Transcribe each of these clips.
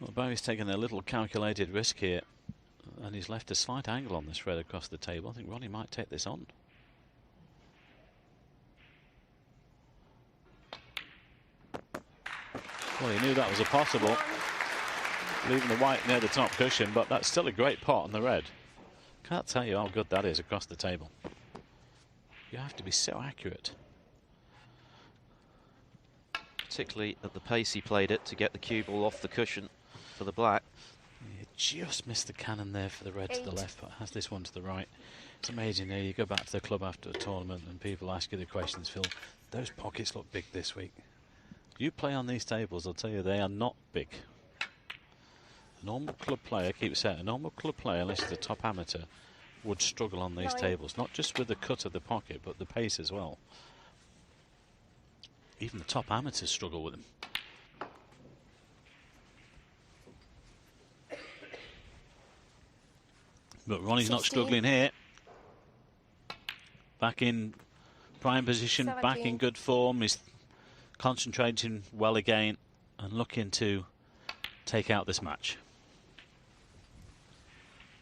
Well, Barry's taken a little calculated risk here, and he's left a slight angle on this red across the table. I think Ronnie might take this on. Well, he knew that was a possible, leaving the white near the top cushion, but that's still a great pot on the red. Can't tell you how good that is across the table. You have to be so accurate. Particularly at the pace he played it to get the cue ball off the cushion for the black. You just missed the cannon there for the red to the left, but has this one to the right. It's amazing. You go back to the club after a tournament and people ask you the questions, Phil, those pockets look big this week. You play on these tables, I'll tell you, they are not big. A normal club player, I keep saying, a normal club player, unless he's a top amateur, would struggle on these tables, not just with the cut of the pocket, but the pace as well. Even the top amateurs struggle with them. But Ronnie's not struggling here. Back in prime position, 17. back in good form. He's concentrating well again and looking to take out this match.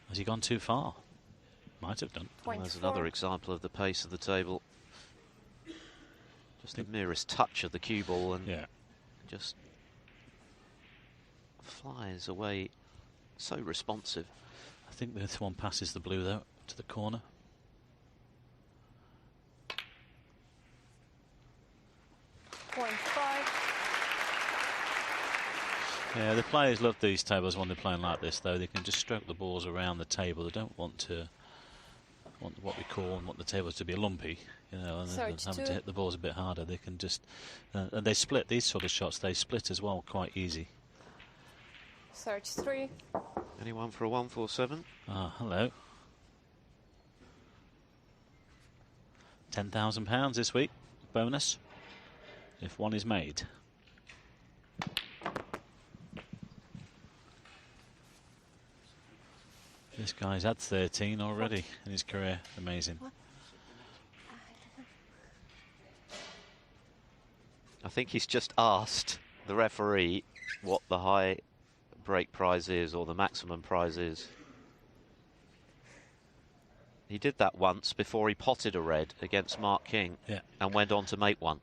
Has he gone too far? Might have done. Well, there's another example of the pace of the table. Just the merest touch of the cue ball and just flies away. So responsive. I think this one passes the blue though to the corner. Yeah, the players love these tables when they're playing like this, though. They can just stroke the balls around the table. They don't want what we want the tables to be lumpy, you know, and having to hit the balls a bit harder. They can just and they split these sort of shots. They split as well, quite easy. Search 3. Anyone for a 147? Ah, hello. £10,000 this week, bonus, if one is made. This guy's had 13 already in his career. Amazing. I think he's just asked the referee what the high break prize is or the maximum prize is. He did that once before he potted a red against Mark King and went on to make one.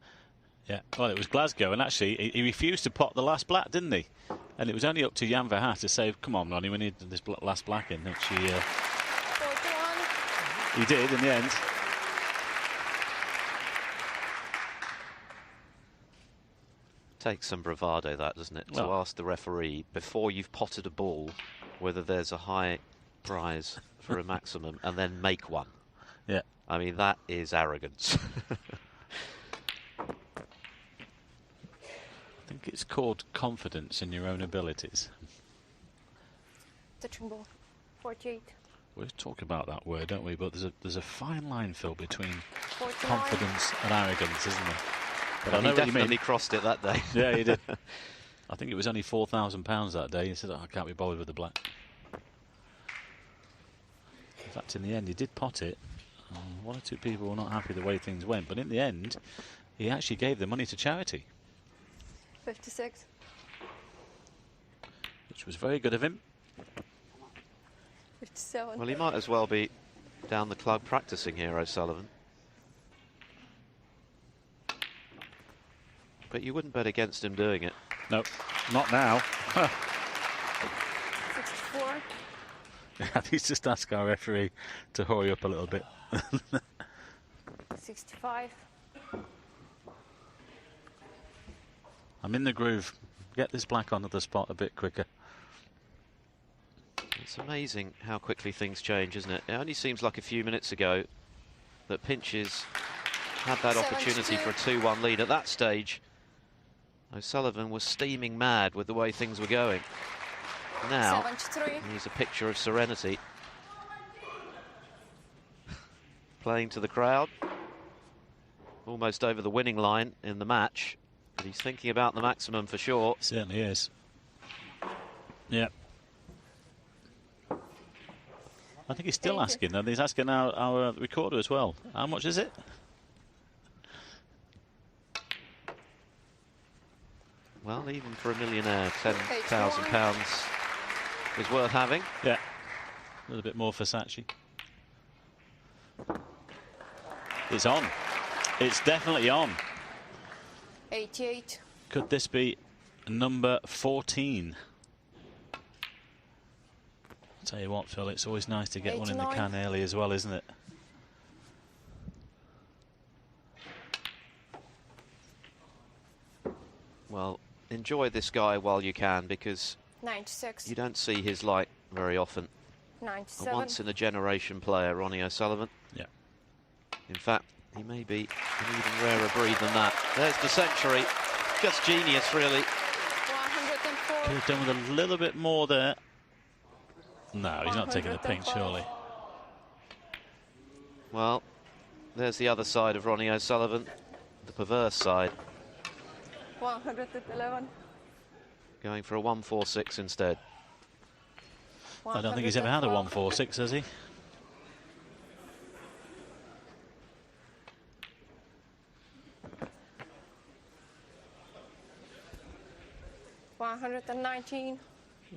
Yeah, well, it was Glasgow, and actually he refused to pot the last black, didn't he? And it was only up to Jan Verhaert to say, come on, Ronnie, we need this last black in, which he did in the end. Takes some bravado, that, doesn't it? Well, to ask the referee before you've potted a ball whether there's a high prize for a maximum and then make one. Yeah. I mean, that is arrogance. I think it's called confidence in your own abilities. Touching ball. 48. We talk about that word, don't we? But there's a fine line, Phil, between 49. confidence and arrogance, isn't there? But I know he what you definitely mean. crossed it that day. Yeah, he did. I think it was only £4,000 that day. He said, oh, I can't be bothered with the black. In fact, in the end, he did pot it. One or two people were not happy the way things went, but in the end, he actually gave the money to charity. 56. Which was very good of him. 57. Well, he might as well be down the club practicing here, O'Sullivan. But you wouldn't bet against him doing it. No, not now. 64. He's just asked our referee to hurry up a little bit. 65. I'm in the groove. Get this black onto the spot a bit quicker. It's amazing how quickly things change, isn't it? It only seems like a few minutes ago that Pinches had that opportunity for a 2-1 lead. At that stage, O'Sullivan was steaming mad with the way things were going. Now, 73. he's a picture of serenity. Playing to the crowd. Almost over the winning line in the match. But he's thinking about the maximum for sure. Certainly is. Yeah. I think he's still asking, though. He's asking our recorder as well. How much is it? Well, Well, even for a millionaire, £10,000 is worth having. Yeah, a little bit more Versace. It's on. It's definitely on. 88. Could this be number 14? Tell you what, Phil, it's always nice to get one in the can early as well, isn't it? Well, enjoy this guy while you can, because 96. you don't see his like very often. 97. A once-in-a-generation player, Ronnie O'Sullivan. Yeah. In fact, he may be an even rarer breed than that. There's the century. Just genius, really. 104. Could have done with a little bit more there. No, he's not taking the pink, surely. Well, there's the other side of Ronnie O'Sullivan, the perverse side. 111. Going for a 146 instead. I don't think he's ever had a 146, has he? $119.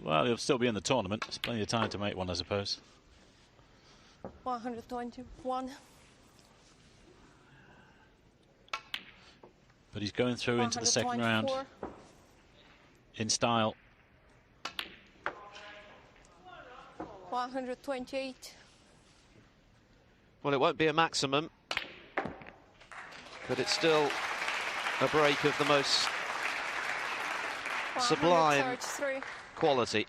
Well, he'll still be in the tournament. There's plenty of time to make one, I suppose. 121. But he's going through into the second round in style. 128. Well, it won't be a maximum, but it's still a break of the most sublime quality.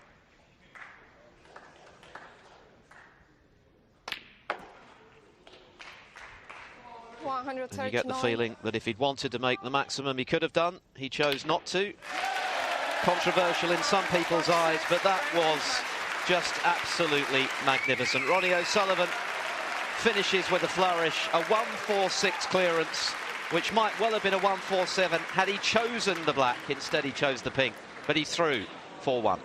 And you get the feeling that if he'd wanted to make the maximum, he could have done. He chose not to. Controversial in some people's eyes, but that was just absolutely magnificent. Ronnie O'Sullivan finishes with a flourish, a 146 clearance, which might well have been a 147 had he chosen the black. Instead, he chose the pink, but he threw 4-1.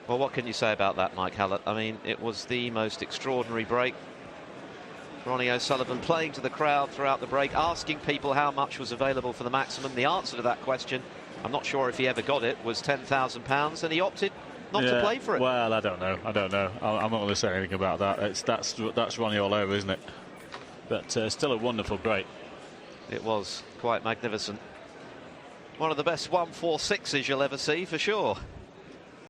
Well, what can you say about that, Mike Hallett? I mean, it was the most extraordinary break. Ronnie O'Sullivan playing to the crowd throughout the break, asking people how much was available for the maximum. The answer to that question, I'm not sure if he ever got it, was £10,000, and he opted not to play for it. Well, I don't know. I'm not going to say anything about that. That's Ronnie all over, isn't it? But still a wonderful break. It was quite magnificent. One of the best 146s you'll ever see, for sure.